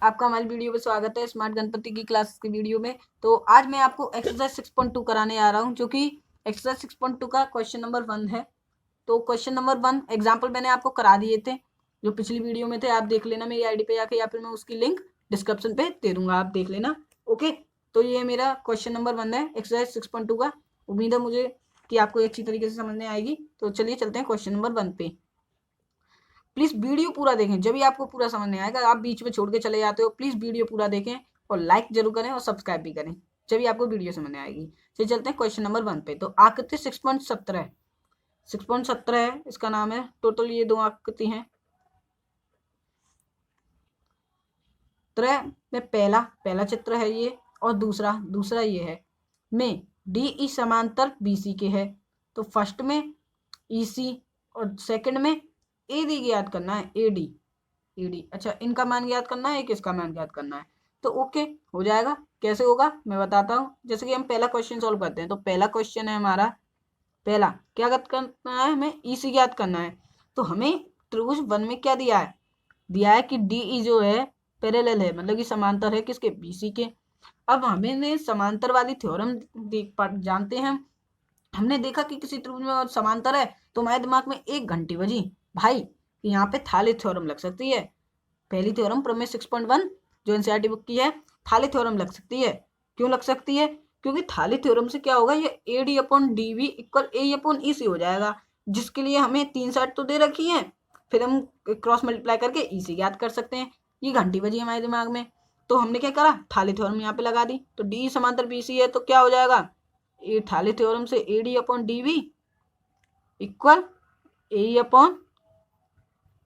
आपका हमारी वीडियो में स्वागत है स्मार्ट गणपति की क्लास की वीडियो में। तो आज मैं आपको एक्सरसाइज 6.2 कराने आ रहा हूं, जो कि एक्सरसाइज 6.2 का क्वेश्चन नंबर 1 है। तो क्वेश्चन नंबर 1 एग्जाम्पल मैंने आपको करा दिए थे जो पिछली वीडियो में थे, आप देख लेना मेरी आईडी पे जाके, या फिर मैं उसकी लिंक डिस्क्रिप्शन पे दे दूंगा, आप देख लेना। ओके, तो ये मेरा क्वेश्चन नंबर 1 है एक्सरसाइज 6.2 का। उम्मीद है मुझे कि आपको अच्छी तरीके से समझ में आएगी। तो चलिए चलते हैं क्वेश्चन नंबर 1 पे। प्लीज वीडियो पूरा देखें, जब भी आपको पूरा समझ में आएगा। आप बीच में छोड़ के चले जाते हो, प्लीज वीडियो पूरा देखें और लाइक जरूर करें और सब्सक्राइब भी करें, जब भी आपको वीडियो समझ में आएगी। चलिए चलते हैं क्वेश्चन नंबर 1 पे। तो आकृति 6.17 है, इसका नाम है। टोटल ये 2 आकृति हैं। त्रय में पहला चित्र है ये, और दूसरा ये है। में डी ई समांतर बीसी के है। तो फर्स्ट में ईसी और सेकंड में एडी ज्ञात करना है। एडी अच्छा, इनका मान ज्ञात करना है, किसका मान ज्ञात करना है। तो ओके, हो जाएगा। कैसे होगा मैं बताता हूँ। जैसे कि हम पहला क्वेश्चन सॉल्व करते हैं। तो पहला क्वेश्चन है हमारा, पहला क्या ज्ञात करना है, हमें ईसी ज्ञात करना है। तो हमें त्रिभुज 1 में क्या दिया है कि डीई जो है पैरेलल है, मतलब कि समांतर है किसके, बीसी के। अब हमने समांतर वाली थ्योरम जानते हैं। हमने देखा कि किसी त्रिभुज में समांतर है, तो हमारे दिमाग में एक घंटी बजी भाई, यहाँ पे थाली थ्योरम लग सकती है। पहली थ्योरम प्रमेय 6.1 जो एनसीईआरटी बुक की है, थाली थ्योरम लग सकती है। क्यों लग सकती है? क्योंकि थाली थ्योरम से क्या होगा, ये AD upon D V equal A upon E सी हो जाएगा, जिसके लिए हमें 3 साइड तो दे रखी है, फिर हम क्रॉस मल्टीप्लाई करके ई सी ज्ञात कर सकते हैं। ये घंटी बजी हमारे दिमाग में, तो हमने क्या करा, थाली थ्योरम यहाँ पे लगा दी। तो डी समांतर बी सी है, तो क्या हो जाएगा, ये थाली थ्योरम से AD upon D V equal A upon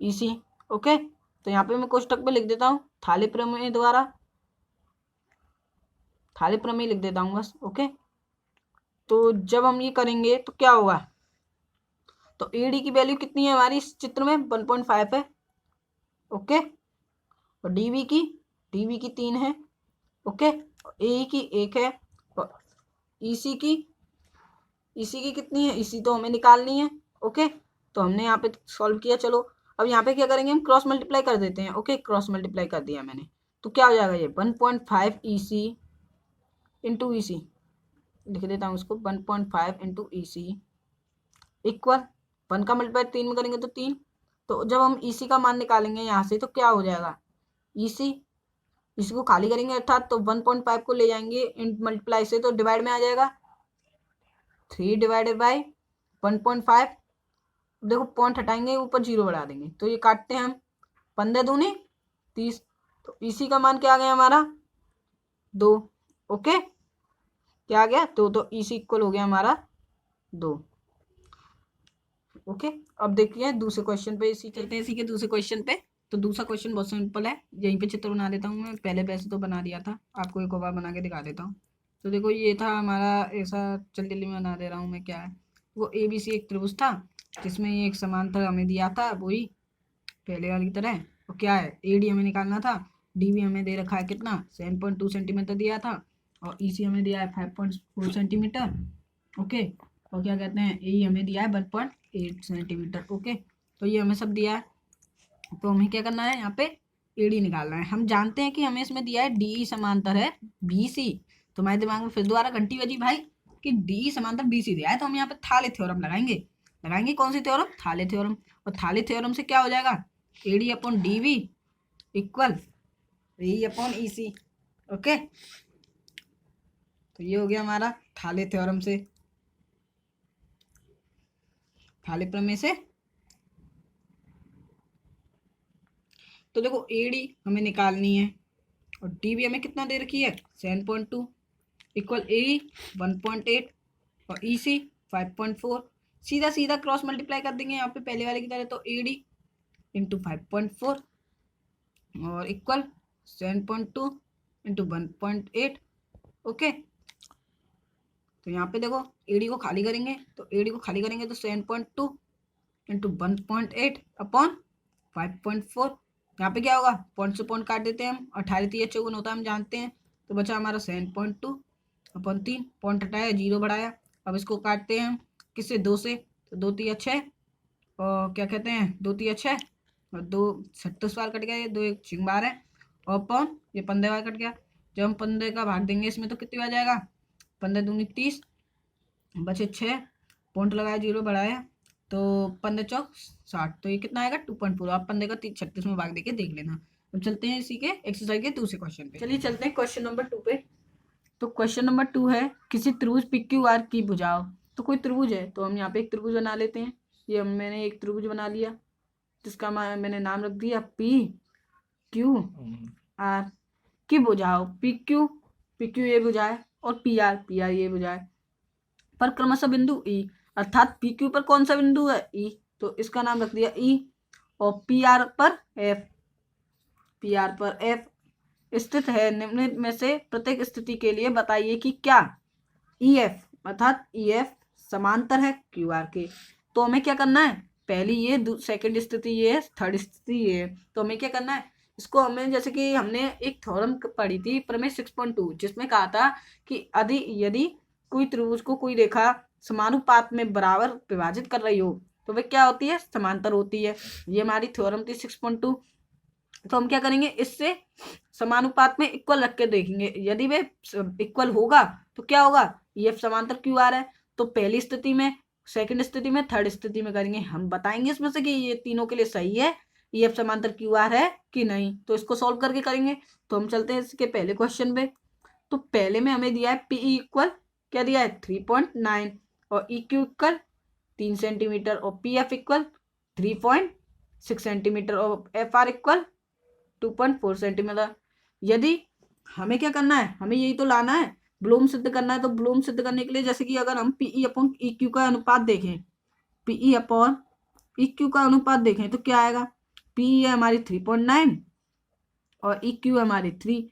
E C. Okay, तो यहाँ पे मैं कोष्टक में लिख देता हूँ थाली प्रमेय लिख देता हूँ बस। ओके, तो जब हम ये करेंगे तो क्या होगा, तो एडी की वैल्यू कितनी है हमारी इस चित्र में, 1.5 है। ओके, और डीवी की 3 है। ओके, ए की 1 है। और ईसी की कितनी है, इसी तो हमें निकालनी है। ओके, तो हमने यहाँ पे सॉल्व किया। चलो अब यहाँ पे क्या करेंगे, हम क्रॉस मल्टीप्लाई कर देते हैं। ओके, क्रॉस मल्टीप्लाई कर दिया मैंने, तो क्या हो जाएगा, ये 1.5 ई सी इंटू ई सी, लिख देता हूँ इसको, 1.5 इंटू ई सी इक्वल 1 का मल्टीप्लाई 3 में करेंगे तो 3। तो जब हम ई सी का मान निकालेंगे यहाँ से, तो क्या हो जाएगा, ई सी इसी को खाली करेंगे अर्थात, तो 1.5 को ले जाएंगे इन मल्टीप्लाई से, तो डिवाइड में आ जाएगा 3 डिवाइडेड बाई 1.5। देखो पॉइंट हटाएंगे, ऊपर 0 बढ़ा देंगे, तो ये काटते हैं हम, 15 दूनी 30। तो इसी का मान क्या आ गया हमारा, 2। ओके, क्या आ गया, 2। तो इसी इक्वल हो गया हमारा 2। ओके, अब देखिए दूसरे क्वेश्चन पे, इसी चलते हैं इसी के दूसरे क्वेश्चन पे। तो दूसरा क्वेश्चन बहुत सिंपल है, यहीं पे चित्र बना देता हूँ मैं, पहले पैसे तो बना दिया था, आपको एक बार बना के दिखा देता हूँ। तो देखो ये था हमारा, ऐसा जल्दी जल्दी में बना दे रहा हूँ मैं, क्या है वो, ए बी सी एक त्रिभुज था, जिसमें ये एक समांतर हमें दिया था, वही पहले वाली तरह। और क्या है, ए डी हमें निकालना था, डी भी हमें दे रखा है कितना, 7.2 सेंटीमीटर दिया था, और ई सी हमें दिया है 5.4 सेंटीमीटर। ओके, और क्या कहते हैं, ए हमें दिया है 1.8 सेंटीमीटर। ओके, तो ये हमें सब दिया है। तो हमें क्या करना है, यहाँ पे एडी निकालना है। हम जानते हैं कि हमें इसमें दिया है डी समांतर है बी सी। तो हमारे दिमाग में फिर दोबारा घंटी बजी भाई कि डी समांतर बी सी दिया है, तो हम यहाँ पे थाले थ्योरम लगाएंगे कौन सी थ्योरम, थाले थ्योरम। और थाले थ्योरम से क्या हो जाएगा, AD upon D B equal A upon E C. Okay, तो ये हो गया हमारा थाले थ्योरम से, थाले प्रमेय से। तो देखो एडी हमें निकालनी है, और डी भी हमें कितना दे रखी है, 7.2 इक्वल ए 1.8 और ई सी 5.4। सीधा सीधा क्रॉस मल्टीप्लाई कर देंगे यहाँ पे पहले वाले की तरह, तो ए डी इंटू 5.4 और इक्वल 7.2 इंटू 1.8। ओके, तो यहाँ पे देखो ए डी को खाली करेंगे, तो 7.2 इंटू 1.8 अपॉन 5.4। यहाँ पे क्या होगा, पॉइंट से पॉइंट काट देते हैं हम, 18×3 = 54 होता है, हम जानते हैं। तो बचा हमारा 7.2 अपॉन 3, पॉइंट हटाया 0 बढ़ाया। अब इसको काटते हैं हम किससे, 2 से, तो 2×3 = 6, और क्या कहते हैं 2×3 = 6, और 2 27 बार कट गया, ये 2 1 12 है, अपॉन ये 15 कट गया, जब हम 15 का भाग देंगे इसमें तो कितनी आ जाएगा, 15 दूनी 30, बचे 6, पॉइंट लगाया, 0 बढ़ाया, तो 15 चौक 60, तो ये कितना आएगा 2.4। आप 15 का 36 में भाग देके देख लेना। अब चलते हैं इसी के एक्सरसाइज के दूसरे क्वेश्चन पे। चलिए चलते हैं क्वेश्चन नंबर 2 पे। तो क्वेश्चन नंबर 2 है किसी त्रिभुज PQR की भुजाओं। तो कोई त्रिभुज है तो हम यहाँ पे एक त्रिभुज बना लेते हैं। ये मैंने एक त्रिभुज बना लिया जिसका मैंने नाम रख दिया PQR की भुजाओं। PQ ये भुजा है और PR ये भुजा है, पर क्रमशः बिंदु E अर्थात PQ पर कौन सा बिंदु है E, तो इसका नाम रख दिया E, और PR पर F स्थित है। निम्न में से प्रत्येक स्थिति के लिए बताइए कि क्या EF अर्थात EF समांतर है QR के। तो हमें क्या करना है, पहली ये सेकंड स्थिति ये है, थर्ड स्थिति ये है, तो हमें क्या करना है, इसको हमें जैसे कि हमने एक थ्योरम पढ़ी थी प्रमेय 6.2 जिसमें कहा था कि यदि कोई त्रिभुज को कोई रेखा समानुपात में बराबर विभाजित कर रही हो तो वे क्या होती है, समांतर होती है। ये हमारी थ्योरम थी 6.2। तो हम क्या करेंगे, इससे समानुपात में इक्वल रख के देखेंगे, यदि वे इक्वल होगा तो क्या होगा, EF समांतर QR है। तो पहली स्थिति में, सेकंड स्थिति में, थर्ड स्थिति में करेंगे, हम बताएंगे इसमें से कि ये तीनों के लिए सही है, EF समांतर QR है कि नहीं। तो इसको सॉल्व करके करेंगे। तो हम चलते हैं इसके पहले क्वेश्चन पे। तो पहले में हमें दिया है PE इक्वल क्या दिया है 3.9 और EQ इक्वल 3 सेंटीमीटर और PF इक्वल 3.6 सेंटीमीटर और FR इक्वल 2.4 सेंटीमीटर। यदि हमें क्या करना है, हमें यही तो लाना है, ब्लूम सिद्ध करना है। तो ब्लूम सिद्ध करने के लिए जैसे कि अगर हम PE अपॉन EQ का अनुपात देखें, PE अपॉन EQ का अनुपात देखें तो क्या आएगा, PE है हमारी 3.9 और EQ है हमारी 3।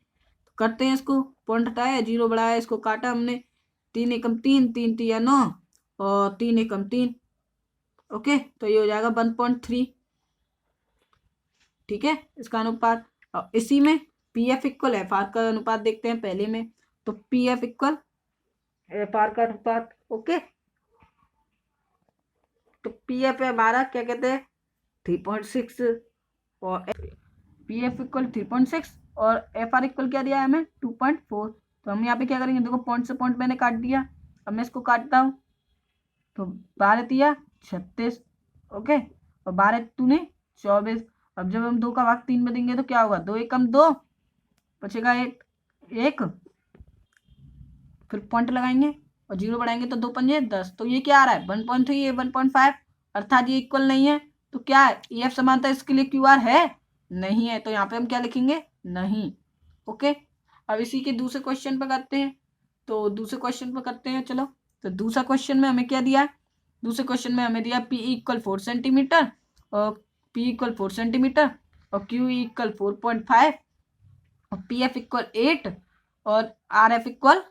करते हैं इसको, पॉइंट हटाया, 0 बढ़ाया, इसको काटा हमने, 3 एकम 3, 3 तिया 9 और 3 एकम 3। ओके, तो ये हो जाएगा 1.3। ठीक है, इसका अनुपात। और इसी में PF इक्वल FR का अनुपात देखते हैं पहले में। तो PF इक्वल FR का अनुपात। ओके, तो PF है हमारा क्या कहते हैं 3.6 और PF इक्वल 3.6 और FR इक्वल क्या दिया है हमें 2.4। तो हम यहाँ पे क्या करेंगे, देखो पॉइंट से पॉइंट मैंने काट दिया, अब मैं इसको काटता हूँ। तो 12 तिया 36, ओके, और 12 तूने 24। अब जब हम 2 का भाग 3 में देंगे तो क्या होगा, 2 एकम 2, बचेगा 1, फिर पॉइंट लगाएंगे और 0 बढ़ाएंगे तो 2 पंजे 10। तो ये क्या आ रहा है 1.3, ये 1.5, अर्थात ये इक्वल नहीं है। तो क्या है, EF समांतर इसके लिए QR है नहीं है, तो यहाँ पे हम क्या लिखेंगे, नहीं। ओके, अब इसी के दूसरे क्वेश्चन पर करते हैं। तो दूसरे क्वेश्चन पर करते हैं, चलो। तो दूसरा क्वेश्चन में हमें क्या दिया है, दूसरे क्वेश्चन में हमें दिया PE इक्वल 4 सेंटीमीटर और PE इक्वल 4 सेंटीमीटर और QE इक्वल 4.5 और PF इक्वल 8 और RF equal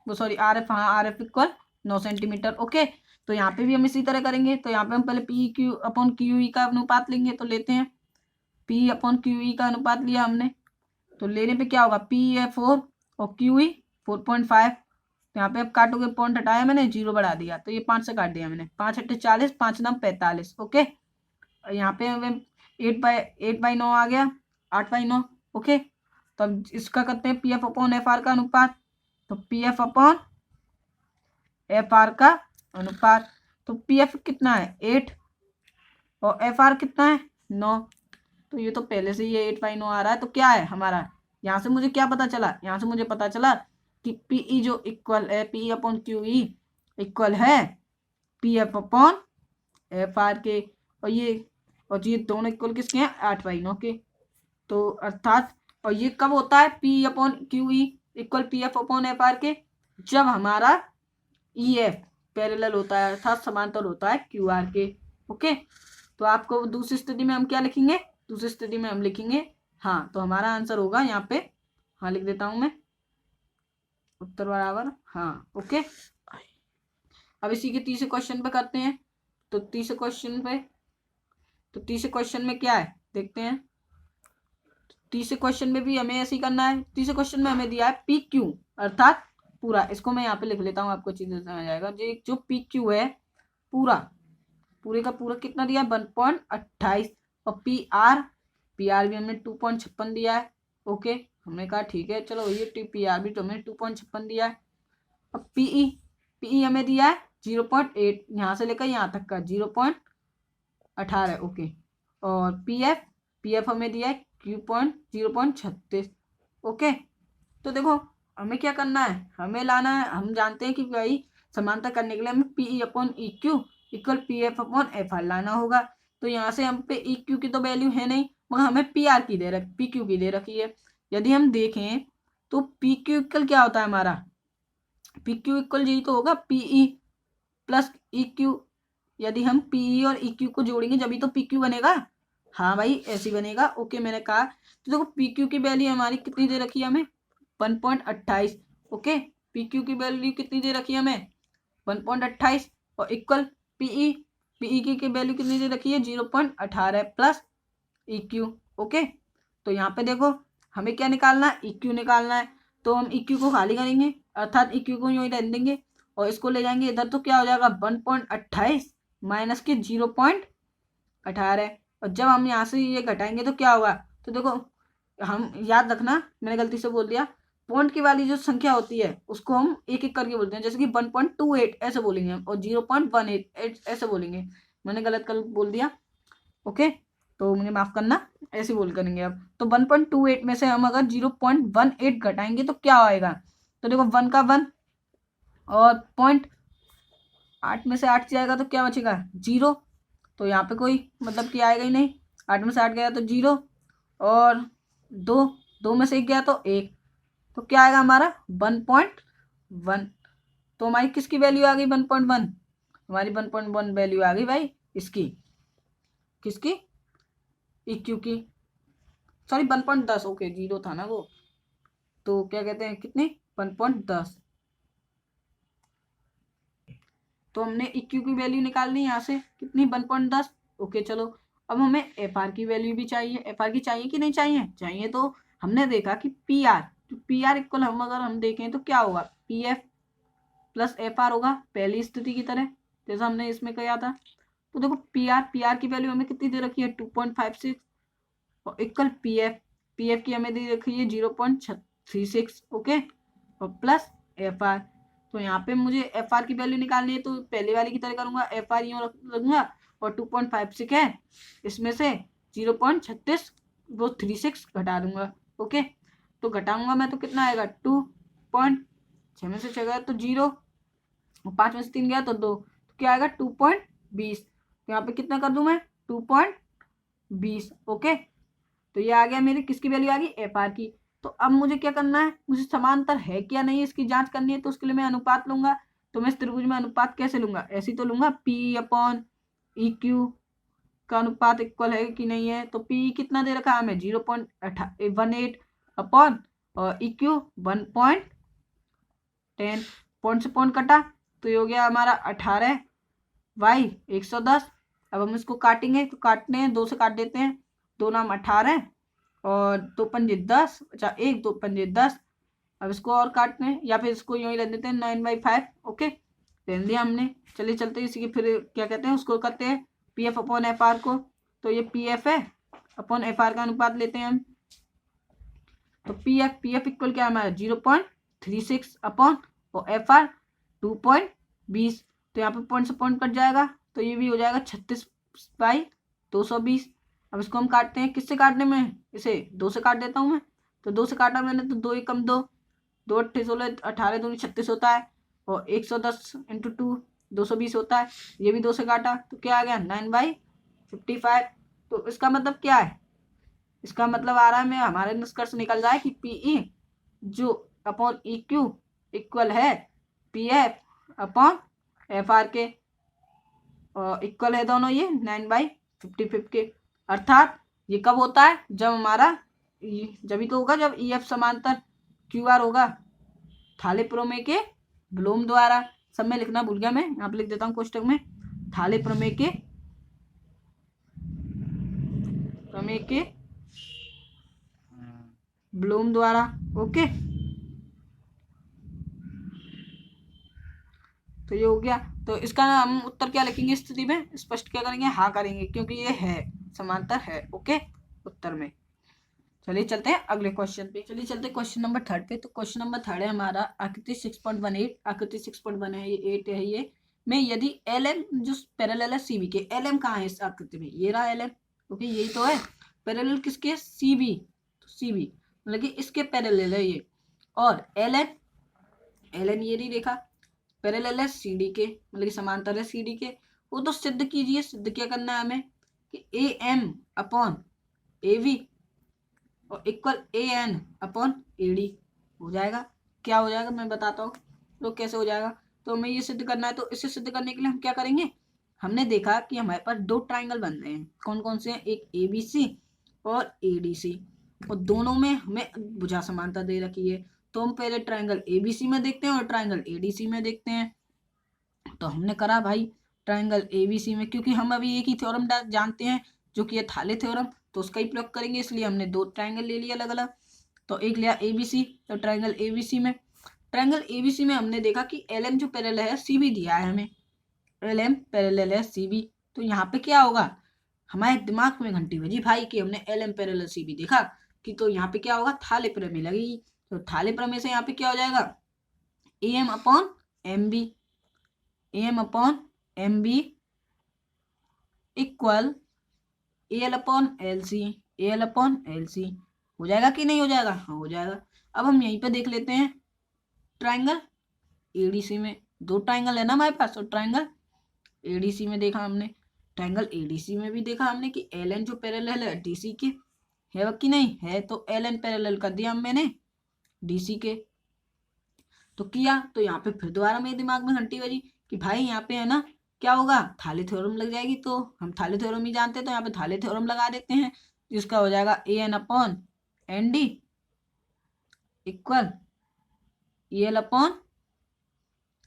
RF equal 9 centimetre. Okay, तो यहाँ पे भी हम इसी तरह करेंगे। तो यहाँ पे हम पहले PQ अपॉन QE का अनुपात लेंगे, तो लेते हैं P अपॉन QE का अनुपात लिया हमने, तो लेने पे क्या होगा, P है 4 और QE 4.5। तो यहाँ पे अब काटोगे, पॉइंट हटाया मैंने, 0 बढ़ा दिया, तो ये 5 से काट दिया मैंने, 5 अट्ठे 40, 5 9 45। ओके, यहाँ पे 8/9 आ गया, 8/9। ओके, तो अब इसका करते हैं PF अपॉन FR का अनुपात। तो PF अपॉन FR का अनुपात, तो PF कितना है 8 और FR कितना है 9। तो ये तो पहले से ये 8/9 आ रहा है। तो क्या है हमारा, यहाँ से मुझे क्या पता चला, यहाँ से मुझे पता चला कि PE जो इक्वल है, PE अपॉन QE इक्वल है PF अपॉन FR के, और ये दोनों इक्वल किसके हैं 8/9 के। तो अर्थात, और ये कब होता है PE upon QE equal PF upon FR के, जब हमारा EF पैरेलल होता है अर्थात समांतर होता है QR के। ओके, तो आपको दूसरी स्थिति में हम क्या लिखेंगे, दूसरी स्थिति में हम लिखेंगे हाँ। तो हमारा आंसर होगा यहाँ पे हाँ, लिख देता हूं मैं, उत्तर बराबर हाँ। ओके, अब इसी के तीसरे क्वेश्चन पे करते हैं। तो तीसरे क्वेश्चन में क्या है देखते हैं। तीसरे क्वेश्चन में भी हमें ऐसे ही करना है। तीसरे क्वेश्चन में हमें दिया है PQ अर्थात पूरा, इसको मैं यहाँ पे लिख लेता हूँ, आपको चीजें समझ आएगा। जो PQ है पूरे का पूरा कितना दिया है 1.28 और PR भी हमने 2.56 दिया है। ओके, हमने कहा ठीक है, चलो ये PR भी तो हमें 2.56 दिया है। अब PE हमें दिया है 0.8, यहाँ से लेकर यहाँ तक का 0.18, ओके। और PF हमें दिया है 0.36, ओके। तो देखो हमें क्या करना है, हमें लाना है, हम जानते हैं कि भाई समानता करने के लिए हमें PE/EQ = PF/FR लाना होगा। तो यहाँ से हम पे EQ की तो वैल्यू है नहीं, मगर हमें PQ की दे रखी है। यदि हम देखें तो PQ क्या होता है हमारा, PQ यही तो होगा, PE + EQ। यदि हम PE और EQ को जोड़ेंगे जब तो PQ बनेगा। हाँ भाई ऐसे बनेगा, ओके। मैंने कहा तो देखो PQ की वैल्यू हमारी कितनी दे रखी है हमें, 1.28, ओके। PQ की वैल्यू कितनी दे रखी है हमें, 1.28, और इक्वल PE की वैल्यू कितनी दे रखी है, 0.18 + EQ, ओके। तो यहाँ पे देखो हमें क्या निकालना है, EQ निकालना है। तो हम EQ को खाली करेंगे, अर्थात EQ को यूँ ही रहने देंगे और इसको ले जाएंगे इधर, तो क्या हो जाएगा 1.28 माइनस के 0.18। और जब हम यहाँ से ये घटाएंगे तो क्या होगा, तो देखो हम याद रखना, मैंने गलती से बोल दिया, पॉइंट की वाली जो संख्या होती है उसको हम एक एक करके बोलते हैं, जैसे कि 1.28 ऐसे बोलेंगे हम, और 0.18 ऐसे बोलेंगे। मैंने गलत बोल दिया, ओके, तो मुझे माफ करना, ऐसे बोल करेंगे अब। तो 1.28 में से हम अगर 0.18 घटाएंगे तो क्या आएगा, तो देखो 1 का 1 और 0.8 में से 8 जाएगा तो क्या बचेगा 0। तो यहाँ पे कोई मतलब कि आएगा ही नहीं, 8 में से 8 गया तो 0, और 2 में से 1 गया तो 1, तो क्या आएगा हमारा 1.1। तो हमारी किसकी वैल्यू आ गई 1.1, हमारी 1.1 वैल्यू आ गई भाई इसकी, किसकी, EQ की, सॉरी 1.10, ओके 0 था ना वो, तो क्या कहते हैं कितनी 1.10। तो हमने EQ की वैल्यू निकालनी यहाँ से कितनी 1.10, ओके। चलो अब हमें FR की वैल्यू भी चाहिए, FR की चाहिए कि नहीं चाहिए। तो हमने देखा कि PR इक्वल हम अगर हम देखें तो क्या होगा, PF + FR होगा, पहली स्थिति की तरह जैसा हमने इसमें किया था। तो देखो PR की वैल्यू हमें कितनी दे रखी है 2.56, और इक्वल PF की हमें दे रखी है 0.36, ओके, और प्लस FR। तो यहाँ पे मुझे FR की वैल्यू निकालनी है, तो पहले वाली की तरह करूंगा, FR यूँ रखूंगा, और 2.56 है, इसमें से 0.36 वो 36 घटा दूंगा, ओके। तो घटाऊंगा मैं तो कितना आएगा 2.6 में से 6 गया तो 0, और 5 में से 3 गया तो 2, तो क्या आएगा 2.20। तो यहाँ पे कितना कर दूं मैं 2.20, ओके। तो ये आ गया मेरी किसकी वैल्यू आ गई FR की। तो अब मुझे क्या करना है, मुझे समांतर है क्या नहीं इसकी जांच करनी है, तो उसके लिए मैं अनुपात लूंगा। तो मैं इस त्रिभुज में अनुपात कैसे लूंगा, ऐसे तो लूंगा PE/EQ का अनुपात इक्वल है कि नहीं है। तो PE कितना दे रखा है हमें 0.18 अपॉन, और EQ 1.10, पॉइंट से पॉइंट कटा तो ये हो गया हमारा 18/110। अब हम इसको काटेंगे, तो काटने हैं 2 से काट देते हैं, 2 नाम 18 और 2 पंजे 10, अच्छा 1 2 पंजे 10। अब इसको और काटते हैं, या फिर इसको यूँ ही रख देते हैं 9/5, ओके रहने दिया हमने। चलिए चलते इसी की फिर क्या कहते हैं उसको करते हैं PF/FR को। तो ये PF है अपॉन FR का अनुपात लेते हैं हम। तो PF इक्वल क्या है हमारा 0.36 अपॉन, और FR 2.20। तो यहाँ पे पॉइंट से पॉइंट कट जाएगा, तो ये भी हो जाएगा 36/220। अब इसको हम काटते हैं, किससे काटने में, इसे 2 से काट देता हूँ मैं। तो 2 से काटा मैंने, तो 2 एकम 2, 2 अट्ठे 16, 18 दूनी 36 होता है, और 110 × 2 220 होता है। ये भी 2 से काटा तो क्या आ गया 9/55। तो इसका मतलब क्या है, इसका मतलब आ रहा है, मैं हमारे निष्कर्ष निकल रहा है कि PE जो अपॉन EQ इक्वल है PF/FR के, और इक्वल है दोनों ये 9/55 के। अर्थात ये कब होता है, जब हमारा जब ही तो होगा जब EF समांतर QR होगा थाले प्रमेय के विलोम द्वारा। सब में लिखना भूल गया मैं, यहाँ पे लिख देता हूँ कोष्टक में, थाले प्रमेय के विलोम द्वारा, ओके। तो ये हो गया। तो इसका हम उत्तर क्या लिखेंगे, स्थिति में स्पष्ट क्या करेंगे, हाँ करेंगे, क्योंकि ये है समांतर है, ओके उत्तर में। चलिए चलते हैं अगले क्वेश्चन पे। चलिए चलते हैं क्वेश्चन नंबर 3 पे। तो क्वेश्चन नंबर 3 है हमारा आकृति 6.18, आकृति 6.1 है, ये 8 है ये में यदि एल एम जो पैरेलल है सीबी के, एल एम कहाँ है इस आकृति में, ये रहा एल एम, ओके यही तो है पैरेलल किसके, सीबी, तो सीबी मतलब कि इसके पैरेलल है ये, और एल एन, एल एन ये नहीं देखा पैरेलल है सीडी के, मतलब कि समांतर है सीडी के, वो तो सिद्ध कीजिए। सिद्ध क्या करना है हमें कि A M upon A V और equal A N upon A D हो जाएगा। क्या हो जाएगा मैं बताता हूँ तो कैसे हो जाएगा। तो हमें ये सिद्ध करना है, तो इसे सिद्ध करने के लिए हम क्या करेंगे, हमने देखा कि हमारे पास दो ट्राइंगल बन रहे हैं, कौन कौन से हैं, एक ए बी सी और ए डी सी, और दोनों में हमें भुजा समानता दे रखी है। तो हम पहले ट्राइंगल ए बी सी में देखते हैं और ट्राइंगल ए डी सी में देखते हैं। तो हमने करा भाई ट्राइंगल एबीसी में, क्योंकि हम अभी एक ही थ्योरम जानते हैं जो कि है थाले थ्योरम, तो उसका ही प्रयोग करेंगे, इसलिए हमने दो ट्राइंगल ले लिया अलग अलग। तो एक लिया एबीसी, तो ट्राइंगल एबीसी में, ट्राइंगल एबीसी में हमने देखा कि एल एम जो पैरेलल है सीबी दिया है हमें, एल एम पैरेलल है सीबी। तो यहाँ पे क्या होगा, हमारे दिमाग में घंटी बजी भाई कि हमने एल एम पैरेलल सीबी देखा कि, तो यहाँ पे क्या होगा, थाले प्रमेय लगेगी। तो थाले प्रमेय से यहाँ पे क्या हो जाएगा, A M upon M B, M upon M B equal L upon L C, L upon L C हो जाएगा कि नहीं हो जाएगा, हाँ हो जाएगा। अब हम यहीं पे देख लेते हैं ट्राइंगल एडीसी में, दो ट्राइंगल है ना हमारे पास, तो ट्राइंगल एडीसी में देखा हमने, ट्राइंगल एडीसी में भी देखा हमने कि एल एन जो पैरेलल है डीसी के है कि नहीं है, तो एल एन पैरेलल कर दिया मैंने डीसी के। तो किया, तो यहाँ पे फिर दोबारा मेरे दिमाग में घंटी बजी कि भाई यहाँ पे है ना क्या होगा, थाले थ्योरम लग जाएगी, तो हम थाले थ्योरम ही जानते हैं, तो यहाँ पे थाले थ्योरम लगा देते हैं, जिसका हो जाएगा A N upon N D equal A L upon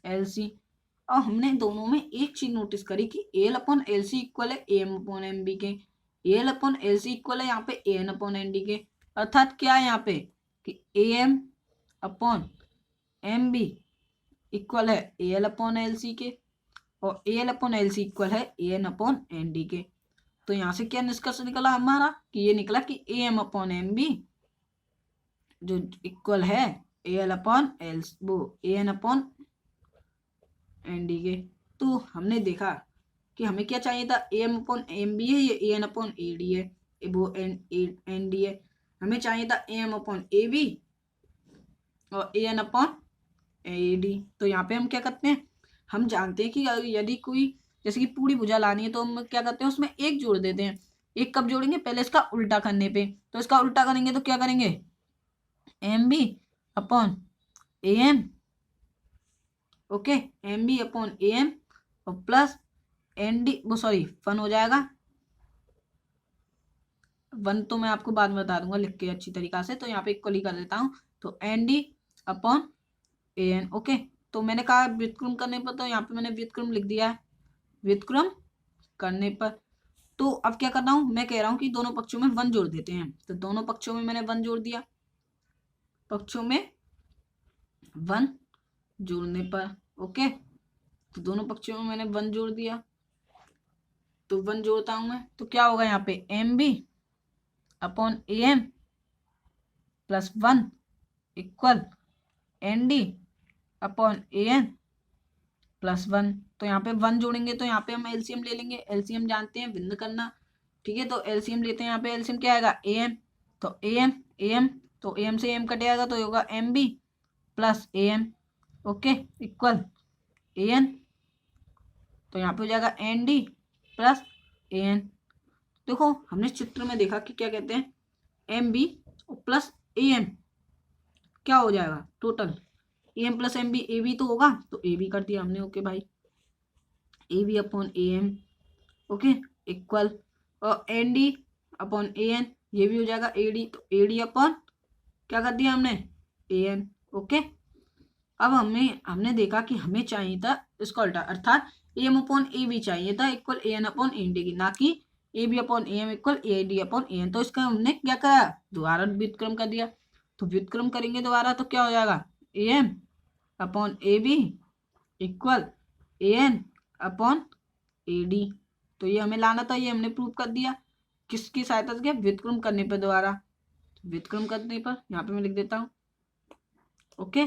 L C. और हमने दोनों में एक चीज नोटिस करी कि A L upon L C equal है A M upon M B के, A L upon L C equal है यहाँ पे A N upon N D के, अर्थात क्या है यहाँ पे कि A M upon M B equal है ए एल अपॉन एल सी के, और A L upon L C equal है A N upon N D के। तो यहाँ से क्या निष्कर्ष निकला हमारा कि ये निकला कि A M upon M B जो इक्वल है ए एल अपॉन एल वो A N upon N D के। तो हमने देखा कि हमें क्या चाहिए था, A M upon M B है, ये A N upon A D है, वो एन डी है। हमें चाहिए था A M upon A B और A N upon A D. तो यहाँ पे हम क्या करते हैं, हम जानते हैं कि यदि कोई जैसे कि पूरी भुजा लानी है तो हम क्या करते हैं उसमें एक जोड़ देते हैं। एक कब जोड़ेंगे, पहले इसका उल्टा करने पे, तो इसका उल्टा करेंगे तो क्या करेंगे, M B upon A M, okay M B upon A M और प्लस एन डी, वो सॉरी वन हो जाएगा, वन तो मैं आपको बाद में बता दूंगा लिख के अच्छी तरीका से, तो यहाँ पे इक्वली कर देता हूँ, तो N D upon A N, okay. तो मैंने कहा व्युत्क्रम करने पर, तो यहाँ पे मैंने व्युत्क्रम लिख दिया है, व्युत्क्रम करने पर। तो अब क्या कर रहा हूँ, मैं कह रहा हूँ कि दोनों पक्षों में वन जोड़ देते हैं, तो दोनों पक्षों में मैंने वन जोड़ दिया, पक्षों में वन जोड़ने पर, ओके। तो दोनों पक्षों में मैंने वन जोड़ दिया, तो वन जोड़ता हूं मैं, तो क्या होगा यहाँ पे M B upon A M plus one equal N D upon A N plus one. तो यहाँ पे वन जोड़ेंगे तो यहाँ पे हम एलसीएम ले लेंगे, एलसीएम जानते हैं भिन्न करना, ठीक है। तो एलसीएम लेते हैं, यहाँ पे एलसीएम क्या आएगा ए एम, तो ए एम ए एम, तो ए एम से एम कट जाएगा तो होगा M B plus A M, okay equal A N. तो यहाँ पे हो जाएगा N D plus A N. देखो हमने चित्र में देखा कि क्या कहते हैं, M B plus A M क्या हो जाएगा total, A M plus M B, A B तो होगा तो ए बी कर दिया हमने, ओके भाई A B upon A M, okay equal, और N D upon A N ये भी हो जाएगा ए डी, तो ए डी अपॉन क्या कर दिया हमने ए एन, ओके। अब हमने देखा कि हमें चाहिए था इसका उल्टा, अर्थात A M upon A B चाहिए था equal A N upon N D की, ना कि A B upon A M equal A D upon A N. तो इसका हमने क्या करा, दोबारा व्युत्क्रम कर दिया, तो व्युत्क्रम करेंगे दोबारा तो क्या हो जाएगा A M upon A B equal A N upon A D. तो ये हमें लाना था, ये हमने प्रूव कर दिया, किसकी सहायता से, व्युत्क्रम करने पर दोबारा। व्युत्क्रम करने पर यहाँ पे मैं लिख देता हूँ। ओके,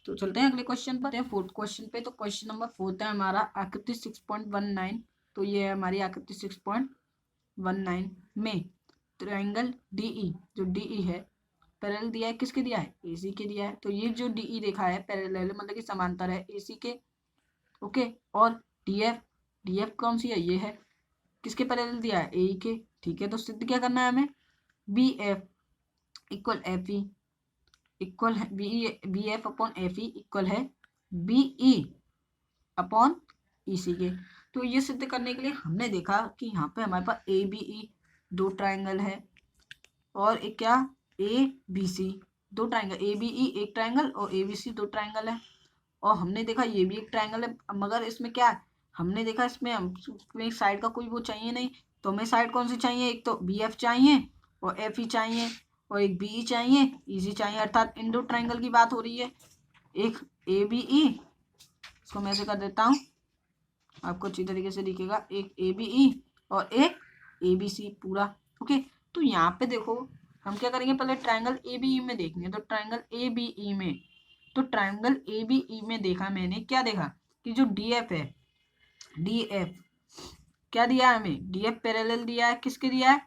तो चलते हैं अगले क्वेश्चन पर, फोर्थ क्वेश्चन पे। तो क्वेश्चन नंबर 4 है हमारा आकृति 6.19। तो ये है हमारी आकृति 6.19 में ट्रायंगल डीई, जो डीई है पैरेलल दिया है, किसके दिया है, एसी के दिया है। तो ये जो डीई देखा है पैरेलल मतलब कि समांतर है एसी के। ओके, और डीएफ, डीएफ कौन सी है, ये है, किसके पैरेलल दिया है, एई के। ठीक है, तो सिद्ध क्या करना है हमें, B F equal F E equal है B F upon F E equal है B E upon E C के। तो ये सिद्ध करने के लिए हमने देखा कि यहाँ पे हमारे पास ए बी ई दो ट्राइंगल है और एक क्या, ए बी सी दो ट्राइंगल, ए बी ई एक ट्राइंगल और ए बी सी दो ट्राइंगल है। और हमने देखा ये भी एक ट्राइंगल है, मगर इसमें क्या है, हमने देखा इसमें हमें साइड का कोई वो चाहिए नहीं। तो हमें साइड कौन सी चाहिए, एक तो बी एफ चाहिए और एफ ई चाहिए और एक बी ई चाहिए, ई सी चाहिए, अर्थात इन दो ट्राइंगल की बात हो रही है। एक ए बी ई, इसको मैं ऐसे कर देता हूँ आपको अच्छी तरीके से दिखेगा, एक ए बी ई और एक ए बी सी पूरा। ओके, तो यहाँ पे देखो हम क्या करेंगे, पहले ट्राइंगल ए बी ई में देखेंगे। तो ट्राइंगल ए बी ई में, तो ट्राइंगल ए बी ई में देखा मैंने, क्या देखा कि जो डी एफ है, डी एफ क्या दिया है हमें, डी एफ पैरेलल दिया है, किसके दिया है,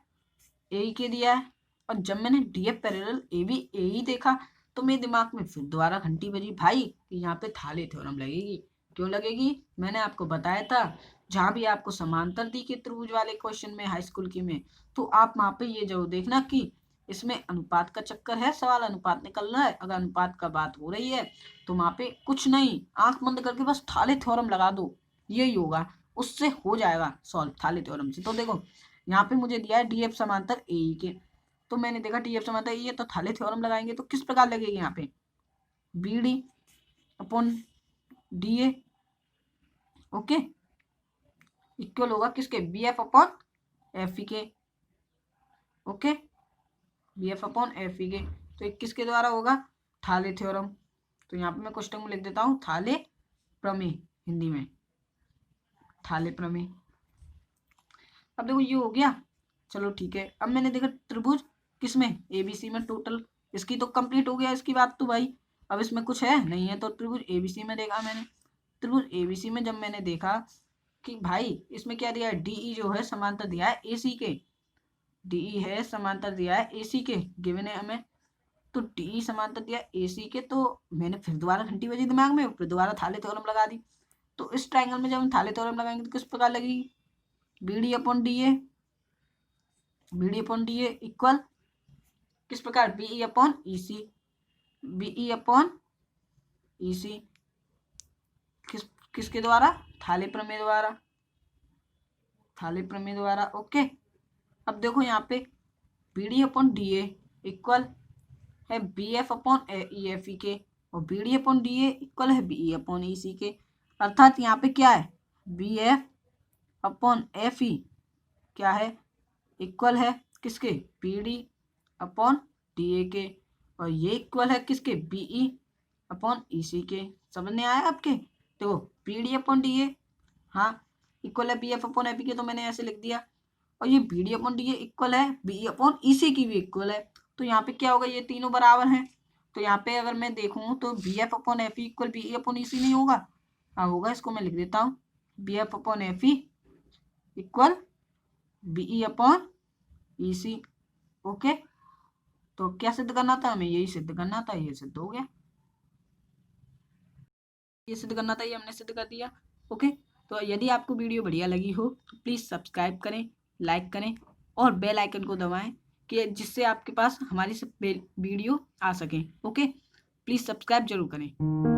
ए के दिया है। और जब मैंने D F parallel A B A ही देखा तो मेरे दिमाग में फिर दोबारा घंटी बजी भाई कि यहाँ पे थाले थ्योरम लगेगी। क्यों लगेगी, मैंने आपको बताया था जहाँ भी आपको समांतर दी के त्रिभुज वाले क्वेश्चन में हाई स्कूल की में, तो आप वहाँ पे ये जरूर देखना कि इसमें अनुपात का चक्कर है, सवाल अनुपात निकलना है। अगर अनुपात का बात हो रही है तो वहाँ पे कुछ नहीं, आंख बंद करके बस थाले थ्योरम लगा दो, यही होगा, उससे हो जाएगा सॉल्व थाले थ्योरम से। तो देखो यहाँ पे मुझे दिया है डी एफ समांतर ए ई के, तो मैंने देखा डी एफ समांतर ये, तो थाले थ्योरम लगाएंगे तो किस प्रकार लगेगी, यहाँ पे B D upon D A, okay, equal होगा किसके, B F upon F E के। Okay, B F upon F E के, तो एक किसके द्वारा होगा, थाले थ्योरम। तो यहाँ पे मैं क्वेश्चन में लिख देता हूँ थाले प्रमेय, हिंदी में थाले प्रमेय। अब देखो ये हो गया, चलो ठीक है। अब मैंने देखा त्रिभुज किसमें, एबीसी में, टोटल इसकी तो कंप्लीट हो गया इसकी बात तो भाई, अब इसमें कुछ है नहीं है। तो त्रिभुज एबीसी में देखा मैंने, त्रिभुज एबीसी में जब मैंने देखा कि भाई इसमें क्या दिया है, डीई जो है समांतर दिया है एसी के, डीई है समांतर दिया है एसी के, गिवन है हमें। तो डीई समांतर दिया एसी के, तो मैंने फिर दोबारा घंटी बजी दिमाग में, फिर दोबारा थाले थ्योरम लगा दी। तो इस ट्राइंगल में जब हम थाले थ्योरम लगाएंगे तो किस प्रकार लगेगी, B D upon D A, B D upon D A equal किस प्रकार, B E upon E C, B E upon E C, किसके द्वारा, थाले प्रमेय द्वारा, थाले प्रमेय द्वारा। ओके, अब देखो यहाँ पे B D upon D A equal है B F upon E F E के, और B D upon D A equal है B E upon E C के। अर्थात यहाँ पे क्या है, B F upon F E क्या है, इक्वल है किसके, B D upon D A के, और ये इक्वल है किसके, बीई अपॉन ई सी के। समझ में आया आपके, देखो B D upon D A, हाँ इक्वल है B F upon F E के, तो मैंने ऐसे लिख दिया। और ये B D upon D A equal है बी अपॉन ई सी की भी इक्वल है। तो यहाँ पे क्या होगा, ये तीनों बराबर हैं। तो यहाँ पे अगर मैं देखूँ तो B F upon F E equal B upon E C नहीं होगा, हाँ होगा। इसको मैं लिख देता हूँ, B F upon F E equal B upon E C. Okay, तो क्या सिद्ध करना था हमें, यही सिद्ध करना था, ये सिद्ध हो गया, ये सिद्ध करना था, ये हमने सिद्ध कर दिया। ओके, तो यदि आपको वीडियो बढ़िया लगी हो तो प्लीज़ सब्सक्राइब करें, लाइक करें और बेल आइकन को दबाएं कि जिससे आपके पास हमारी सब वीडियो आ सकें। ओके, प्लीज़ सब्सक्राइब जरूर करें।